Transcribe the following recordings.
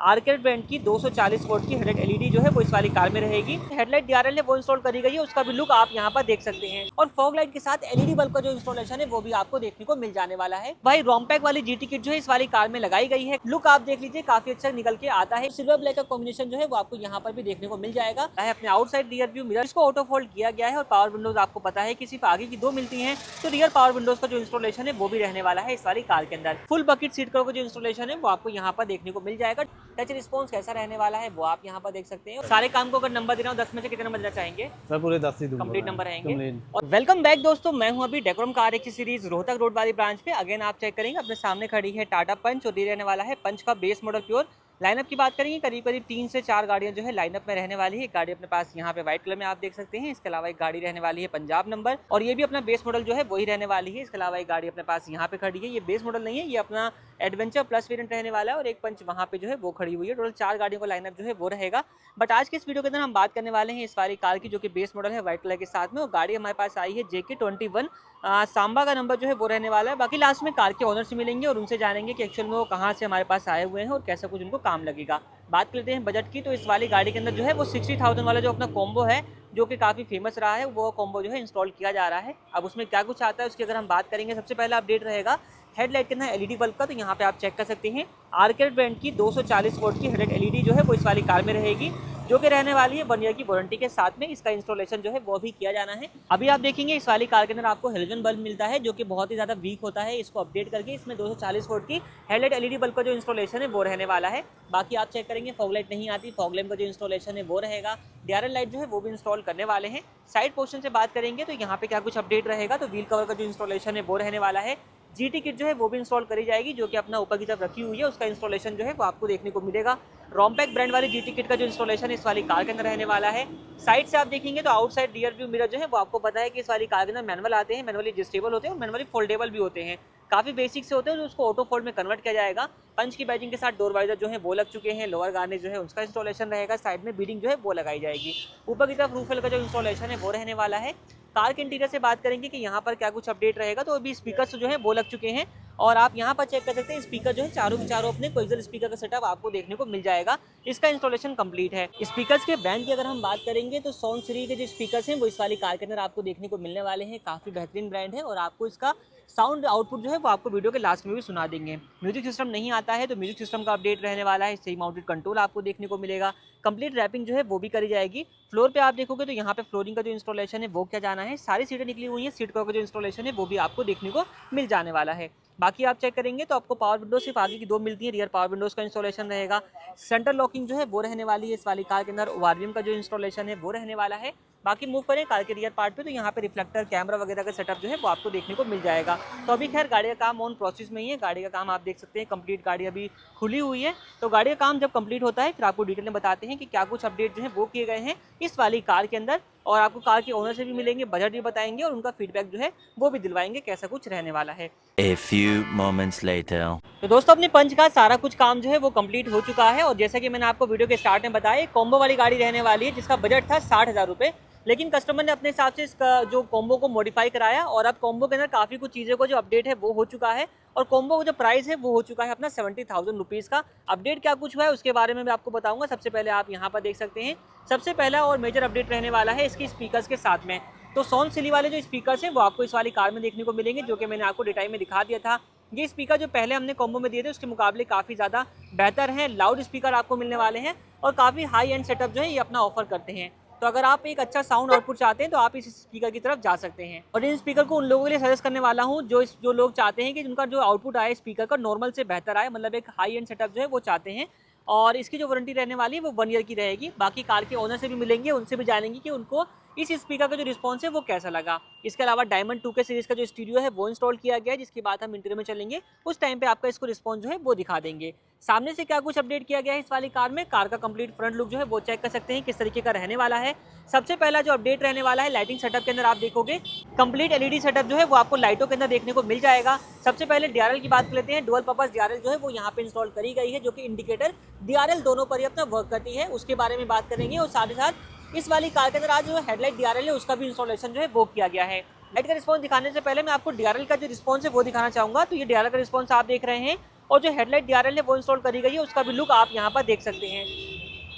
Arcade brand की 240 volt की headlight LED जो है वो इस वाली कार में रहेगी। हेडलाइट डीआरएल ने वो इंस्टॉल करी गई है, उसका भी लुक आप यहाँ पर देख सकते हैं। और फॉग लाइट के साथ एलईडी बल्ब का जो इंस्टॉलेशन है वो भी आपको देखने को मिल जाने वाला है। भाई रोमपैक वाली जीटी किट जो है इस वाली कार में लगाई गई है। लुक आप देख लीजिए, काफी अच्छा निकल के आता है। सिल्वर ब्लैक का कॉम्बिनेशन जो है वो आपको यहाँ पर भी देखने को मिल जाएगा। अपने आउटसाइड रियर व्यू मिरर को ऑटो फोल्ड किया गया है और पावर विंडोज आपको पता है कि सिर्फ आगे की 2 मिलती है, तो रियर पावर विंडोज का जो इंस्टॉलेशन है वो भी रहने वाला है इस वाली कार के अंदर। फुल बकेट सीट कवर का जो इंस्टॉलेशन है वो आपको यहाँ पर देखने को मिल जाएगा। टच रिस्पॉन्स कैसा रहने वाला है वो आप यहाँ पर देख सकते हैं। सारे काम को अगर नंबर देना हो 10 में से कितने नंबर देना चाहेंगे? सर पूरे 10 ही दूंगा, कंप्लीट नंबर रहेंगे। और वेलकम बैक दोस्तों, मैं हूं अभी decorum car x series Rohtak road वाली ब्रांच पे। अगेन आप चेक करेंगे, अपने सामने खड़ी है टाटा पंच और ये रहने वाला है पंच का बेस मॉडल प्योर। लाइनअप की बात करेंगे, करीब करीब 3 से 4 गाड़ियां जो है लाइनअप में रहने वाली है। एक गाड़ी अपने पास यहाँ पे व्हाइट कलर में आप देख सकते हैं। इसके अलावा एक गाड़ी रहने वाली है पंजाब नंबर और ये भी अपना बेस मॉडल जो है वही रहने वाली है। इसके अलावा एक गाड़ी अपने पास यहाँ पे खड़ी है, ये बेस मॉडल नहीं है, ये अपना एडवेंचर प्लस वेरिएंट रहने वाला है और एक पंच वहाँ पे जो है वो खड़ी हुई है। टोटल 4 गाड़ियों का लाइनअप जो है वो रहेगा। बट आज के इस वीडियो के अंदर हम बात करने वाले हैं इस वाली कार की, जो कि बेस मॉडल है व्हाइट कलर के साथ में। और गाड़ी हमारे पास आई है JK21, सांबा का नंबर जो है वो रहने वाला है। बाकी लास्ट में कार के ओनर से मिलेंगे और उनसे जानेंगे कि एक्चुअल में वो कहाँ से हमारे पास आए हुए हैं और कैसा कुछ उनको काम लगेगा। बात करते हैं बजट की, तो इस वाली गाड़ी के अंदर जो है वो 60,000 वाला जो अपना कॉम्बो है, जो कि काफ़ी फेमस रहा है, वो कॉम्बो जो है इंस्टॉल किया जा रहा है। अब उसमें क्या कुछ आता है उसकी अगर हम बात करेंगे, सबसे पहला अपडेट रहेगा हेडलाइट के अंदर एलईडी बल्ब का। तो यहाँ पे आप चेक कर सकते हैं, आर्केड ब्रांड की 240 वोल्ट की हेडलाइट एलईडी जो है वो इस वाली कार में रहेगी, जो कि रहने वाली है 1 ईयर की वारंटी के साथ में। इसका इंस्टॉलेशन जो है वो भी किया जाना है। अभी आप देखेंगे इस वाली कार के अंदर आपको हेलोजन बल्ब मिलता है, जो कि बहुत ही ज़्यादा वीक होता है। इसको अपडेट करके इसमें 240 वोल्ट की हेडलाइट एलईडी बल्ब का जो इंस्टॉलेशन है वो रहने वाला है। बाकी आप चेक करेंगे, फॉग लाइट नहीं आती, फॉग लैम्प का जो इंस्टॉलेशन है वो रहेगा। डीआरएल लाइट जो है वो भी इंस्टॉल करने वाले हैं। साइड पोर्शन से बात करेंगे तो यहाँ पे क्या कुछ अपडेट रहेगा, तो व्हील कवर का जो इंस्टॉलेशन है वो रहने वाला है। जीटी किट जो है वो भी इंस्टॉल करी जाएगी, जो कि अपना ऊपर की तरफ रखी हुई है, उसका इंस्टॉलेशन जो है वो आपको देखने को मिलेगा। रोमपैक ब्रांड वाली जीटी किट का जो इंस्टॉलेशन इस वाली कार के अंदर रहने वाला है। साइड से आप देखेंगे तो आउटसाइड रियर व्यू मिरर जो है वो आपको पता है कि इस वाली कार के अंदर मैनुअल आते हैं, मैनुअली एडजस्टेबल होते हैं और मैनुअली फोल्डेबल भी होते हैं। काफ़ी बेसिक से होते हैं, जो उसको ऑटो फोल्ड में कन्वर्ट किया जाएगा। पंच की बैजिंग के साथ डोर वाइजर जो है वो लग चुके हैं। लोअर गार्नेज जो है उसका इंस्टॉलेशन रहेगा। साइड में बीडिंग जो है वो लगाई जाएगी। ऊपर की तरफ रूफेल का जो इंस्टॉलेशन है वो रहने वाला है। कार के इंटीरियर से बात करेंगे कि यहाँ पर क्या कुछ अपडेट रहेगा, तो अभी स्पीकर्स जो है वो लग चुके हैं और आप यहाँ पर चेक कर सकते हैं, स्पीकर जो है चारों के चारों अपने कोएक्सियल स्पीकर का सेटअप आपको देखने को मिल जाएगा। इसका इंस्टॉलेशन कंप्लीट है। स्पीकर्स के ब्रांड की अगर हम बात करेंगे तो साउंड सीरीज के जो स्पीकर्स हैं वो इस वाली कार के अंदर आपको देखने को मिलने वाले हैं। काफ़ी बेहतरीन ब्रांड है और आपको इसका साउंड आउटपुट जो है वो आपको वीडियो के लास्ट में भी सुना देंगे। म्यूजिक सिस्टम नहीं आता है तो म्यूजिक सिस्टम का अपडेट रहने वाला है। सही माउंटेड कंट्रोल आपको देखने को मिलेगा। कंप्लीट रैपिंग जो है वो भी करी जाएगी। फ्लोर पे आप देखोगे तो यहाँ पे फ्लोरिंग का जो इंस्टॉलेशन है वो क्या जाना है। सारी सीटें निकली हुई हैं, सीट कवर का जो इंस्टॉलेशन है वो भी आपको देखने को मिल जाने वाला है। बाकी आप चेक करेंगे तो आपको पावर विंडो सिर्फ आगे की 2 मिलती है, रियर पावर विंडोज का इंस्टॉलेशन रहेगा। सेंटर लॉकिंग जो है वो रहने वाली है इस वाली कार के अंदर। ओआरवीएम का जो इंस्टॉलेशन है वो रहने वाला है। बाकी मूव करें कार के रियर पार्ट पे तो यहाँ पे रिफ्लेक्टर कैमरा वगैरह का सेटअप जो है वो आपको देखने को मिल जाएगा। तो अभी खैर गाड़ी का काम ऑन प्रोसेस में ही है। गाड़ी का काम आप देख सकते हैं, कंप्लीट गाड़ी अभी खुली हुई है। तो गाड़ी का काम जब कंप्लीट होता है फिर आपको डिटेल में बताते हैं कि क्या कुछ अपडेट जो है वो किए गए हैं इस वाली कार के अंदर। और आपको कार के ओनर से भी मिलेंगे, बजट भी बताएंगे और उनका फीडबैक जो है वो भी दिलवाएंगे कैसा कुछ रहने वाला है। A few moments later. तो दोस्तों अपने पंच का सारा कुछ काम जो है वो कंप्लीट हो चुका है और जैसा कि मैंने आपको वीडियो के स्टार्ट में बताया, कॉम्बो वाली गाड़ी रहने वाली है जिसका बजट था 60,000 रुपये। लेकिन कस्टमर ने अपने हिसाब से इसका जो कॉम्बो को मॉडिफाई कराया और अब कॉम्बो के अंदर काफ़ी कुछ चीज़ों को जो अपडेट है वो हो चुका है और कॉम्बो का जो प्राइस है वो हो चुका है अपना 70,000 रुपीज़ का। अपडेट क्या कुछ हुआ है उसके बारे में मैं आपको बताऊंगा। सबसे पहले आप यहाँ पर देख सकते हैं, सबसे पहला और मेजर अपडेट रहने वाला है इसकी स्पीकर्स के साथ में। तो साउंड सिली वाले जो स्पीकर्स हैं वो आपको इस वाली कार में देखने को मिलेंगे, जो कि मैंने आपको डिटेल में दिखा दिया था। ये स्पीकर जो पहले हमने कॉम्बो में दिए थे उसके मुकाबले काफ़ी ज़्यादा बेहतर हैं। लाउड स्पीकर आपको मिलने वाले हैं और काफ़ी हाई एंड सेटअप जो है ये अपना ऑफर करते हैं। तो अगर आप एक अच्छा साउंड आउटपुट चाहते हैं तो आप इस स्पीकर की तरफ जा सकते हैं। और इन स्पीकर को उन लोगों के लिए सजेस्ट करने वाला हूं जो लोग चाहते हैं कि उनका जो आउटपुट आए स्पीकर का नॉर्मल से बेहतर आए, मतलब एक हाई एंड सेटअप जो है वो चाहते हैं। और इसकी जो वारंटी रहने वाली है वो 1 ईयर की रहेगी। बाकी कार के ओनर से भी मिलेंगे, उनसे भी जानेंगे कि उनको इस स्पीकर का जो रिस्पॉन्स है वो कैसा लगा। इसके अलावा डायमंड 2K सीरीज का जो स्टूडियो है वो इंस्टॉल किया गया है, जिसकी बात हम इंटरव्यू में चलेंगे उस टाइम पे आपका इसको रिस्पॉन्स जो है वो दिखा देंगे। सामने से क्या कुछ अपडेट किया गया है इस वाली कार में, कार का कंप्लीट फ्रंट लुक जो है वो चेक कर सकते हैं किस तरीके का रहने वाला है। सबसे पहला जो अपडेट रहने वाला है लाइटिंग सेटअप के अंदर आप देखोगे कंप्लीट एलईडी सेटअप जो है वो आपको लाइटों के अंदर देखने को मिल जाएगा। सबसे पहले डीआरएल की बात कर लेते हैं। डुअल पर्पस डीआरएल जो है वो यहाँ पे इंस्टॉल करी गई है, जो कि इंडिकेटर डीआरएल दोनों पर ही अपना वर्क करती है, उसके बारे में बात करेंगे। और साथ ही साथ इस वाली कार के अंदर आज जो हेडलाइट डीआरएल है उसका भी इंस्टॉलेशन जो है वो किया गया है। लाइट का रिस्पॉन्स दिखाने से पहले मैं आपको डीआरएल का जो रिस्पॉन्स है वो दिखाना चाहूँगा। तो ये डीआरएल का रिस्पॉन्स आप देख रहे हैं और जो हेडलाइट DRL है वो इंस्टॉल करी गई है, उसका भी लुक आप यहाँ पर देख सकते हैं।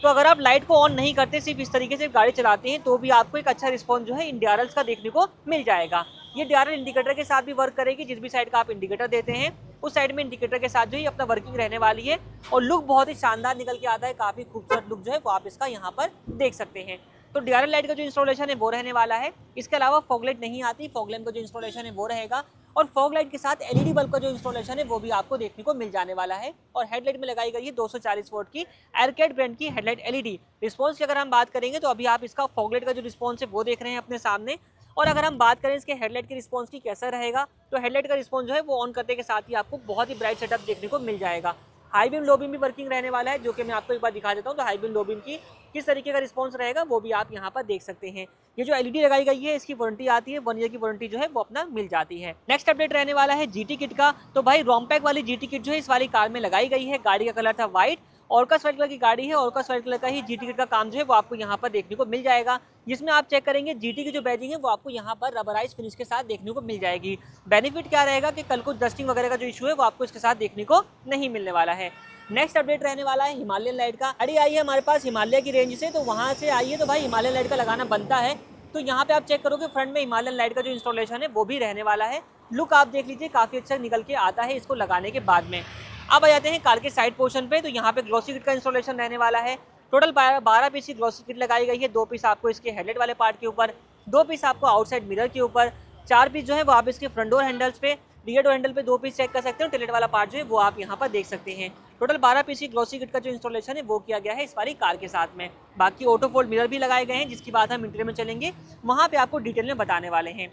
तो अगर आप लाइट को ऑन नहीं करते, सिर्फ इस तरीके से गाड़ी चलाते हैं, तो भी आपको एक अच्छा रिस्पॉन्स जो है इन DRLs का देखने को मिल जाएगा। ये DRL इंडिकेटर के साथ भी वर्क करेगी, जिस भी साइड का आप इंडिकेटर देते हैं उस साइड में इंडिकेटर के साथ जो है अपना वर्किंग रहने वाली है और लुक बहुत ही शानदार निकल के आता है, काफ़ी खूबसूरत लुक जो है वो आप इसका यहाँ पर देख सकते हैं। तो DRL लाइट का जो इंस्टॉलेशन है वो रहने वाला है। इसके अलावा फॉग लाइट नहीं आती, फॉग लैम्प का जो इंस्टॉलेशन है वो रहेगा और फॉग लाइट के साथ LED बल्ब का जो इंस्टॉलेशन है वो भी आपको देखने को मिल जाने वाला है। और हेडलाइट में लगाई गई है 240 वोल्ट की एयरकैट ब्रांड की हेडलाइट LED। रिस्पॉन्स की अगर हम बात करेंगे तो अभी आप इसका फॉग लाइट का जो रिस्पॉन्स है वो देख रहे हैं अपने सामने। और अगर हम बात करें इसके हेडलाइट के रिस्पॉन्स की कैसा रहेगा, तो हेडलाइट का रिस्पॉन्स जो है वो ऑन करने के साथ ही आपको बहुत ही ब्राइट सेटअप देखने को मिल जाएगा। हाई बीम लो बीम भी वर्किंग रहने वाला है, जो कि मैं आपको एक बार दिखा देता हूँ। तो हाई बीम लो बीम की किस तरीके का रिस्पॉन्स रहेगा वो भी आप यहाँ पर देख सकते हैं। ये जो LED लगाई गई है इसकी वारंटी आती है, 1 ईयर की वारंटी जो है वो अपना मिल जाती है। नेक्स्ट अपडेट रहने वाला है GT किट का। तो भाई रोमपैक वाली GT किट जो है इस वाली कार में लगाई गई है। गाड़ी का कलर था व्हाइट, ऑर्कस व्हाइट कलर की गाड़ी है, ऑर्कस व्हाइट कलर का ही GT किट का काम जो है वो आपको यहाँ पर देखने को मिल जाएगा, जिसमें आप चेक करेंगे GT की जो बैजिंग है वो आपको यहाँ पर रबराइज फिनिश के साथ देखने को मिल जाएगी। बेनिफिट क्या रहेगा कि कल को डस्टिंग वगैरह का जो इशू है वो आपको इसके साथ देखने को नहीं मिलने वाला है। नेक्स्ट अपडेट रहने वाला है हिमालयन लाइट का। गाड़ी आई है हमारे पास हिमालय की रेंज से, तो वहाँ से आई है तो भाई हिमालयन लाइट का लगाना बनता है। तो यहाँ पे आप चेक करोगे फ्रंट में हिमालयन लाइट का जो इंस्टॉलेशन है वो भी रहने वाला है। लुक आप देख लीजिए, काफ़ी अच्छा निकल के आता है इसको लगाने के बाद में। अब आ जाते हैं कार के साइड पोर्शन पे। तो यहाँ पे ग्लॉसी किट का इंस्टॉलेशन रहने वाला है। टोटल 12 पीस की ग्लॉसी किट लगाई गई है। 2 पीस आपको इसके हेडलाइट वाले पार्ट के ऊपर, 2 पीस आपको आउटसाइड मिरर के ऊपर, 4 पीस जो है वो आप इसके फ्रंट डोर हैंडल्स पे, रियर डोर हैंडल पे 2 पीस चेक कर सकते हो। टेलेट वाला पार्ट जो है वो आप यहाँ पर देख सकते हैं। टोटल 12 पीस की ग्लॉसी किट का जो इंस्टॉलेशन है वो किया गया है इस वाली कार के साथ में। बाकी ऑटो फोल्ड मिरर भी लगाए गए हैं, जिसकी बात हम इंटीरियर में चलेंगे वहाँ पे आपको डिटेल में बताने वाले हैं।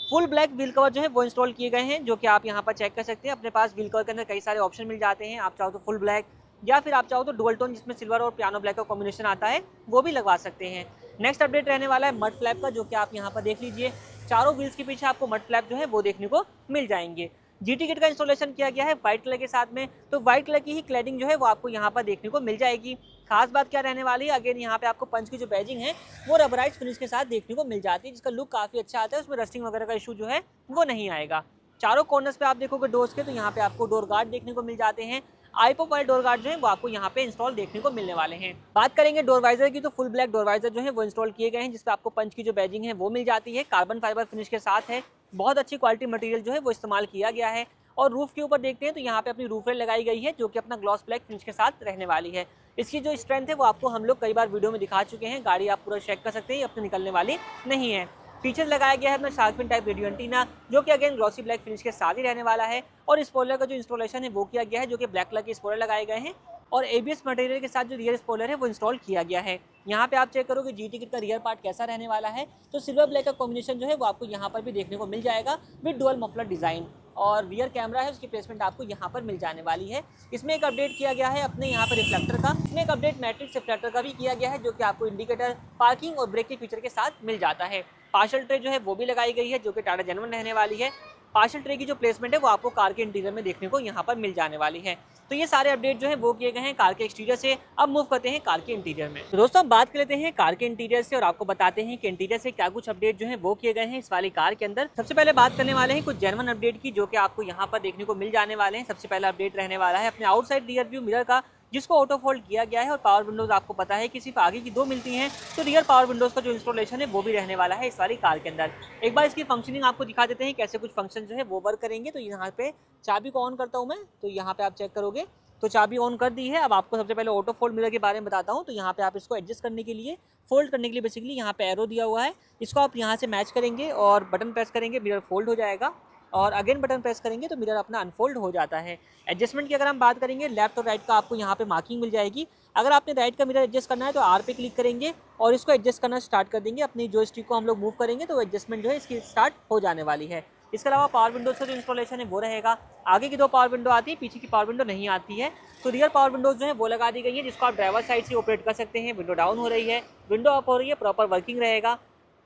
फुल ब्लैक व्हील कवर जो है वो इंस्टॉल किए गए हैं, जो कि आप यहाँ पर चेक कर सकते हैं। अपने पास व्हील कवर के अंदर कई सारे ऑप्शन मिल जाते हैं। आप चाहो तो फुल ब्लैक या फिर आप चाहो तो डुअल टोन जिसमें सिल्वर और पियानो ब्लैक का कॉम्बिनेशन आता है वो भी लगवा सकते हैं। नेक्स्ट अपडेट रहने वाला है मड फ्लैप का, जो कि आप यहाँ पर देख लीजिए। चारों व्हील्स के पीछे आपको मड फ्लैप जो है वो देखने को मिल जाएंगे। GT किट का इंस्टॉलेशन किया गया है व्हाइट कलर के साथ में। तो व्हाइट कलर की ही क्लैडिंग जो है वो आपको यहाँ पर देखने को मिल जाएगी। खास बात क्या रहने वाली है, अगेन यहाँ पे आपको पंच की जो बैजिंग है वो रबराइज फिनिश के साथ देखने को मिल जाती है, जिसका लुक काफ़ी अच्छा आता है। उसमें रस्टिंग वगैरह का इशू जो है वो नहीं आएगा। चारों कॉर्नर्स पे आप देखोगे डोर्स के, तो यहाँ पे आपको डोर गार्ड देखने को मिल जाते हैं। आईपॉप वाले डोर गार्ड जो है वो आपको यहाँ पे इंस्टॉल देखने को मिलने वाले हैं। बात करेंगे डोर वाइजर की, तो फुल ब्लैक डोर वाइजर जो है वो इंस्टॉल किए गए हैं, जिसपे आपको पंच की जो बैजिंग है वो मिल जाती है। कार्बन फाइबर फिनिश के साथ है, बहुत अच्छी क्वालिटी मटेरियल जो है वो इस्तेमाल किया गया है। और रूफ के ऊपर देखते हैं तो यहाँ पे अपनी रूफ रेल लगाई गई है, जो कि अपना ग्लॉस ब्लैक फिनिश के साथ रहने वाली है। इसकी जो स्ट्रेंथ है वो आपको हम लोग कई बार वीडियो में दिखा चुके हैं। गाड़ी आप पूरा चेक कर सकते हैं, अपने निकलने वाली नहीं है। फीचर लगाया गया है अपना shark fin type radio antenna, जो कि अगेन ग्लॉसी ब्लैक फिनिश के साथ ही रहने वाला है। और स्पॉइलर का जो इंस्टॉलेशन है वो किया गया है, जो कि ब्लैक कलर के स्पॉइलर लगाए गए हैं। और ABS मटेरियल के साथ जो रियर स्पॉइलर है वो इंस्टॉल किया गया है। यहाँ पे आप चेक करोगे GT किट का रियर पार्ट कैसा रहने वाला है। तो सिल्वर ब्लैक का कॉम्बिनेशन जो है वो आपको यहाँ पर भी देखने को मिल जाएगा विद डुअल मफलर डिज़ाइन। और रियर कैमरा है उसकी प्लेसमेंट आपको यहाँ पर मिल जाने वाली है। इसमें एक अपडेट किया गया है अपने यहाँ पर रिफ्लेक्टर का। इसमें एक अपडेट मैट्रिक्स रिफ्लेक्टर का भी किया गया है, जो कि आपको इंडिकेटर, पार्किंग और ब्रेक के फीचर के साथ मिल जाता है। पार्शल ट्रे जो है वो भी लगाई गई है, जो कि टाटा जेन्युइन रहने वाली है। पार्शल ट्रे की जो प्लेसमेंट है वो आपको कार के इंटीरियर में देखने को यहाँ पर मिल जाने वाली है। तो ये सारे अपडेट जो है वो किए गए हैं कार के एक्सटीरियर से। अब मूव करते हैं कार के इंटीरियर में। तो दोस्तों, हम बात कर लेते हैं कार के इंटीरियर से और आपको बताते हैं कि इंटीरियर से क्या कुछ अपडेट जो है वो किए गए हैं इस वाली कार के अंदर। सबसे पहले बात करने वाले हैं कुछ जेन्युइन अपडेट की, जो कि आपको यहाँ पर देखने को मिल जाने वाले हैं। सबसे पहला अपडेट रहने वाला है अपने आउटसाइड रियर व्यू मिरर का, जिसको ऑटो फोल्ड किया गया है। और पावर विंडोज आपको पता है कि सिर्फ आगे की 2 मिलती हैं, तो रियर पावर विंडोज का जो इंस्टॉलेशन है वो भी रहने वाला है इस वाली कार के अंदर। एक बार इसकी फंक्शनिंग आपको दिखा देते हैं, कैसे कुछ फंक्शन जो है वो वर्क करेंगे। तो यहाँ पे चाबी को ऑन करता हूँ मैं, तो यहाँ पे आप चेक करोगे तो चाबी ऑन कर दी है। अब आपको सबसे पहले ऑटो फोल्ड मिरर के बारे में बताता हूँ। तो यहाँ पे आप इसको एडजस्ट करने के लिए, फोल्ड करने के लिए बेसिकली यहाँ पे एरो दिया हुआ है। इसको आप यहाँ से मैच करेंगे और बटन प्रेस करेंगे, मिरर फोल्ड हो जाएगा। और अगेन बटन प्रेस करेंगे तो मिरर अपना अनफोल्ड हो जाता है। एडजस्टमेंट की अगर हम बात करेंगे, लेफ्ट और राइट का आपको यहाँ पे मार्किंग मिल जाएगी। अगर आपने राइट का मिरर एडजस्ट करना है तो R पे क्लिक करेंगे और इसको एडजस्ट करना स्टार्ट कर देंगे। अपनी जो स्टिक को हम लोग मूव करेंगे तो एडजस्टमेंट जो है इसकी स्टार्ट हो जाने वाली है। इसके अलावा पावर विंडोज का जो इंस्टॉलेशन है वो रहेगा। आगे की 2 पावर विंडो आती है, पीछे की पावर विंडो नहीं आती है। तो रियर पावर विंडोज जो है वो लगा दी गई है, जिसको आप ड्राइवर साइड से ऑपरेट कर सकते हैं। विंडो डाउन हो रही है, विंडो अप हो रही है, प्रॉपर वर्किंग रहेगा।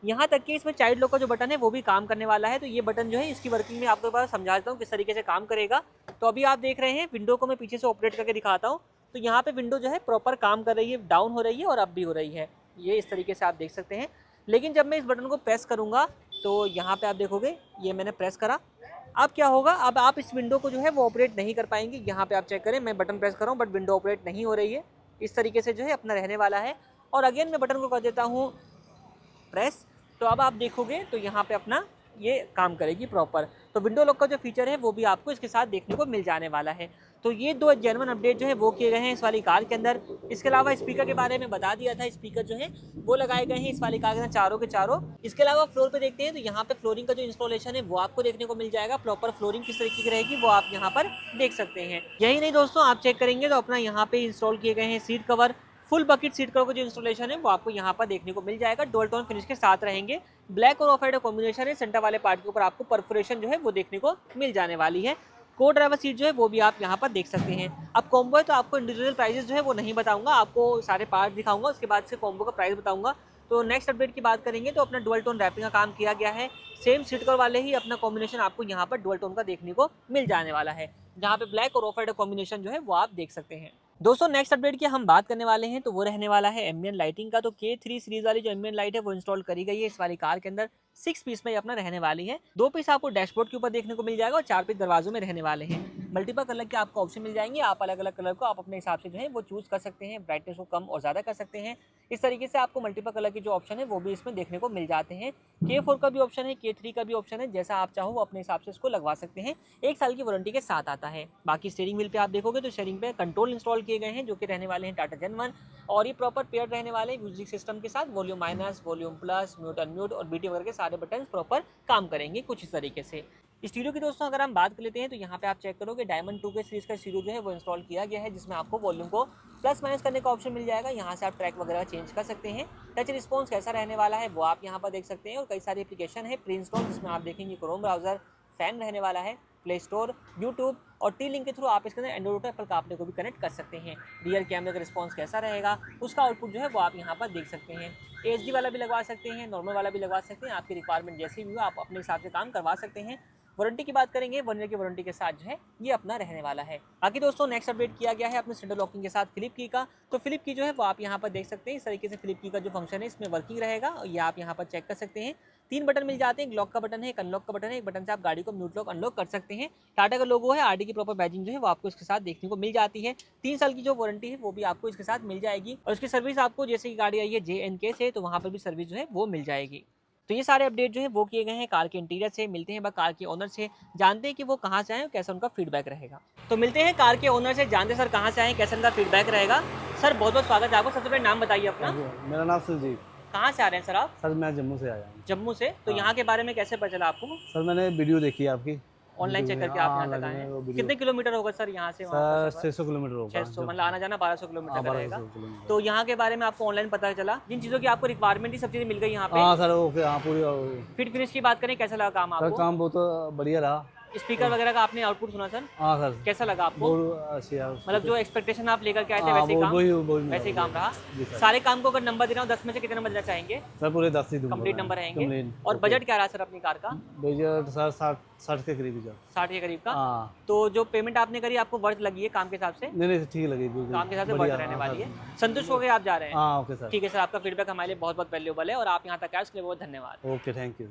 यहाँ तक कि इसमें चाइल्ड लॉक का जो बटन है वो भी काम करने वाला है। तो ये बटन जो है इसकी वर्किंग में आपको बार समझा देता हूँ किस तरीके से काम करेगा। तो अभी आप देख रहे हैं, विंडो को मैं पीछे से ऑपरेट करके दिखाता हूँ। तो यहाँ पे विंडो जो है प्रॉपर काम कर रही है, डाउन हो रही है और अप भी हो रही है। ये इस तरीके से आप देख सकते हैं। लेकिन जब मैं इस बटन को प्रेस करूँगा तो यहाँ पे आप देखोगे, ये मैंने प्रेस करा अब क्या होगा, अब आप इस विंडो को जो है वो ऑपरेट नहीं कर पाएंगे। यहाँ पे आप चेक करें, मैं बटन प्रेस कर रहा हूँ बट विंडो ऑपरेट नहीं हो रही है। इस तरीके से जो है अपना रहने वाला है। और अगेन मैं बटन को कर देता हूँ प्रेस, तो अब आप देखोगे तो यहाँ पे अपना ये काम करेगी प्रॉपर। तो विंडो लॉक का जो फीचर है वो भी आपको इसके साथ देखने को मिल जाने वाला है। तो ये 2 जेन्युइन अपडेट जो है वो किए गए हैं इस वाली कार के अंदर। इसके अलावा स्पीकर के बारे में बता दिया था, स्पीकर जो है वो लगाए गए हैं इस वाली कार के अंदर चारों के चारों। इसके अलावा फ्लोर पे देखते हैं तो यहाँ पे फ्लोरिंग का जो इंस्टॉलेशन है वो आपको देखने को मिल जाएगा। प्रॉपर फ्लोरिंग किस तरीके की रहेगी वो आप यहाँ पर देख सकते हैं। यही नहीं दोस्तों, आप चेक करेंगे तो अपना यहाँ पे इंस्टॉल किए गए हैं seat cover. Full bucket seat cover का जो इंस्टॉलेशन है वो आपको यहाँ पर देखने को मिल जाएगा। डुअल टोन फिनिश के साथ रहेंगे। ब्लैक और ऑफ वाइट कॉम्बिनेशन है। सेंटर वाले पार्ट के ऊपर आपको परफोरेशन जो है वो देखने को मिल जाने वाली है। को ड्राइवर सीट जो है वो भी आप यहाँ पर देख सकते हैं। अब कॉम्बो है तो आपको इंडिविजुअल प्राइसेस जो है वो नहीं बताऊंगा, आपको सारे पार्ट दिखाऊंगा, उसके बाद से कॉम्बो का प्राइस बताऊंगा। तो नेक्स्ट अपडेट की बात करेंगे तो अपना डुअल टोन रैपिंग का काम किया गया है। सेम सीट कवर वाले ही अपना कॉम्बिनेशन आपको यहाँ पर डुअल टोन का देखने को मिल जाने वाला है, जहाँ पे ब्लैक और ऑफ वाइट कॉम्बिनेशन जो है वो आप देख सकते हैं। दोस्तों नेक्स्ट अपडेट की हम बात करने वाले हैं तो वो रहने वाला है एम्बिएंट लाइटिंग का। तो K3 सीरीज वाली जो एम्बिएंट लाइट है वो इंस्टॉल करी गई है इस वाली कार के अंदर। 6 पीस में ये अपना रहने वाली है। 2 पीस आपको डैशबोर्ड के ऊपर देखने को मिल जाएगा और 4 पीस दरवाजों में रहने वाले हैं। मल्टीपल कलर के आपको ऑप्शन मिल जाएंगे। आप अलग अलग कलर को आप अपने हिसाब से जो है वो चूज कर सकते हैं। ब्राइटनेस को कम और ज़्यादा कर सकते हैं। इस तरीके से आपको मल्टीपल कलर के जो ऑप्शन है वो भी इसमें देखने को मिल जाते हैं। K4 का भी ऑप्शन है, K3 का भी ऑप्शन है। जैसा आप चाहो अपने हिसाब से इसको लगवा सकते हैं। 1 साल की वारंटी के साथ आता है। बाकी स्टीयरिंग व्हील पे आप देखोगे तो स्टीयरिंग पे कंट्रोल इंस्टॉल किए गए हैं जो कि रहने वाले हैं टाटा जेन 1। और ये प्रॉपर पेयर रहने वाले हैं म्यूजिक सिस्टम के साथ। Volume minus, volume plus, mute unmute और बीटी वगैरह के सारे बटन प्रॉपर काम करेंगे कुछ इस तरीके से। स्टीरियो की दोस्तों अगर हम बात कर लेते हैं तो यहाँ पे आप चेक करोगे डायमंड 2 के सीरीज का स्टीरियो जो है वो इंस्टॉल किया गया है, जिसमें आपको वॉल्यूम को प्लस माइनस करने का ऑप्शन मिल जाएगा। यहाँ से आप ट्रैक वगैरह चेंज कर सकते हैं। टच रिस्पॉन्स कैसा रहने वाला है वो आप यहाँ पर देख सकते हैं। और कई सारी एप्लीकेशन है प्री इंस्टॉल, जिसमें आप देखेंगे क्रोम ब्राउजर, फैन रहने वाला है, प्ले स्टोर, यूट्यूब और टी लिंक के थ्रू आप इसके अंदर एंड्रॉइड एप्पल कारप्ले को भी कनेक्ट कर सकते हैं। रियर कैमरे का रिस्पॉन्स कैसा रहेगा उसका आउटपुट जो है वो आप यहाँ पर देख सकते हैं। HD वाला भी लगवा सकते हैं, नॉर्मल वाला भी लगवा सकते हैं। आपकी रिक्वायरमेंट जैसी भी हो आप अपने हिसाब से काम करवा सकते हैं। वारंटी की बात करेंगे, 1 ईयर की वारंटी के साथ जो है ये अपना रहने वाला है। बाकी दोस्तों नेक्स्ट अपडेट किया गया है अपने सेंटर लॉकिंग के साथ फ्लिप की का। तो फ्लिप की जो है वो आप यहाँ पर देख सकते हैं। इस तरीके से फ्लिप की का जो फंक्शन है इसमें वर्किंग रहेगा और ये आप यहाँ पर चेक कर सकते हैं। 3 बटन मिल जाते हैं। एक लॉक का बटन है, एक अनलॉक का बटन है। एक बटन से आप गाड़ी को म्यूट लॉक अनलॉक कर सकते हैं। टाटा का लोगो है, RD की प्रॉपर बैजिंग जो है वो आपको इसके साथ देखने को मिल जाती है। 3 साल की जो वारंटी है वो भी आपको इसके साथ मिल जाएगी। और उसकी सर्विस आपको जैसे कि गाड़ी आई है JNK से तो वहाँ पर भी सर्विस जो है वो मिल जाएगी। तो ये सारे अपडेट जो है वो किए गए हैं कार के इंटीरियर से। मिलते हैं कार के ओनर से, जानते हैं कि वो कहाँ से आए और कैसा उनका फीडबैक रहेगा। तो मिलते हैं कार के ओनर से, जानते हैं सर कहाँ से आए, कैसा उनका फीडबैक रहेगा। सर बहुत बहुत स्वागत है आपको। सबसे पहले नाम बताइए अपना। मेरा नाम सुरजीत। कहाँ से आ रहे हैं सर आप? सर मैं जम्मू से आया हूँ। जम्मू से। तो यहाँ के बारे में कैसे पता चला आपको? सर मैंने वीडियो देखी है आपकी, ऑनलाइन चेक करके आप यहाँ तक आए हैं। कितने किलोमीटर होगा सर यहाँ से? सर 600 किलोमीटर होगा। 600 मतलब आना जाना 1200 किलोमीटर का रहेगा। 1200 किलोमीटर। तो यहाँ के बारे में आपको ऑनलाइन पता चला, जिन चीज़ों की आपको रिक्वायरमेंट ही सब चीज़ें मिल गई यहाँ पे। हाँ सर ओके, हाँ पूरी। फिट फिनिश की बात करें, कैसा लगा काम सर आपको? काम बहुत बढ़िया रहा। स्पीकर वगैरह का आपने आउटपुट सुना सर, हाँ सर कैसा लगा आपको? बहुत अच्छी है। मतलब जो एक्सपेक्टेशन आप लेकर के आए थे हाँ, वैसे ही काम, वैसे ही मिला। काम रहा। जी सर। सारे काम को अगर नंबर देना हो 10 में से कितने नंबर देना चाहेंगे? सर पूरे 10 ही दूंगा। कंप्लीट नंबर रहेंगे। Complete, और okay। बजट क्या रहा सर अपनी कार का? बजट सर 60 के करीब ही। 60 के करीब का। हाँ तो जो पेमेंट आपने करी आपको वर्थ लगी है काम के हिसाब से? नहीं ठीक लगी, काम के हिसाब से वर्थ रहने वाली है। संतुष्ट हो गए आप जा रहे हैं? हाँ ओके सर। ठीक है सर, आपका फीडबैक हमारे लिए बहुत बहुत वैल्यूएबल है और आप यहाँ तक आए उसके लिए बहुत धन्यवाद। Okay thank you.